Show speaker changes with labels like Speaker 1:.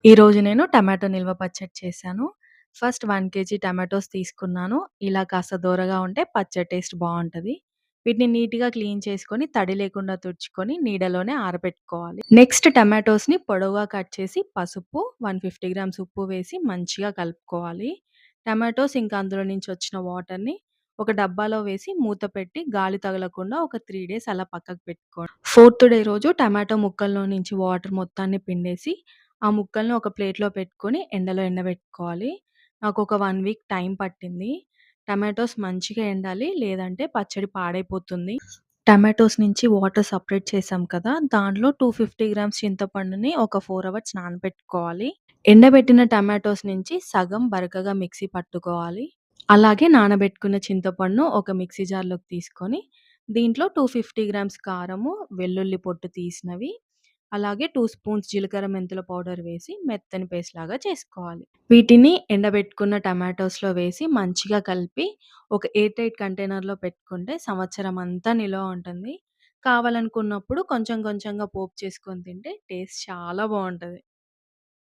Speaker 1: ఈరోజు నేను టమాటో నిల్వ పచ్చడి చేశాను. ఫస్ట్ 1 కేజీ టమాటోస్ తీసుకున్నాను. ఇలా కాస్త దోరగా ఉంటే పచ్చడి టేస్ట్ బావుంటది. వీటిని నీట్‌గా క్లీన్ చేసుకొని, తడి లేకుండా తుడుచుకొని, నీడలోనే ఆరబెట్టుకోవాలి. నెక్స్ట్ టమాటోస్‌ని పొడవుగా కట్ చేసి, పసుపు, 150 గ్రామ్స్ ఉప్పు వేసి మంచిగా కలుపుకోవాలి. టమాటోస్ ఇంకా అందులో నుంచి వచ్చిన వాటర్‌ని ఒక డబ్బాలో వేసి మూత పెట్టి గాలి తగలకుండా ఒక 3 డేస్ అలా పక్కకు పెట్టుకోండి. ఫోర్త్ డే రోజు టమాటో ముక్కల్లో నుంచి వాటర్ మొత్తాన్ని పిండేసి ఆ ముక్కల్ని ఒక ప్లేట్‌లో పెట్టుకొని ఎండలో ఎండబెట్టుకోవాలి. నాకొక 1 వీక్ టైం పట్టింది. టమాటోస్ మంచిగా ఎండాలి. లేదంటే పచ్చడి పాడైపోతుంది. టమాటోస్ నుంచి వాటర్ సెపరేట్ చేసాం కదా! దాంట్లో 250 గ్రామ్స్ చింతపండుని ఒక 4 అవర్స్ నానబెట్టుకోవాలి. ఎండబెట్టిన టమాటోస్ నుంచి సగం బరకగా మిక్సీ పట్టుకోవాలి. అలాగే నానబెట్టుకున్న చింతపండును ఒక మిక్సీ జార్‌లోకి తీసుకొని, దీంట్లో 250 గ్రామ్స్ కారము, వెల్లుల్లి పొట్టు తీసినవి, అలాగే 2 స్పూన్స్ జీలకర్ర, మెంతుల పౌడర్ వేసి మెత్తని పేస్ట్ లాగా చేసుకోవాలి. వీటిని ఎండబెట్టుకున్న టమాటోస్‌లో వేసి మంచిగా కలిపి ఒక ఎయిర్ టైట్ కంటైనర్‌లో పెట్టుకుంటే సంవత్సరం అంతా నిల్వ ఉంటుంది. కావాలనుకున్నప్పుడు కొంచెం కొంచెంగా పోపు చేసుకొని తింటే టేస్ట్ చాలా బావుంటది.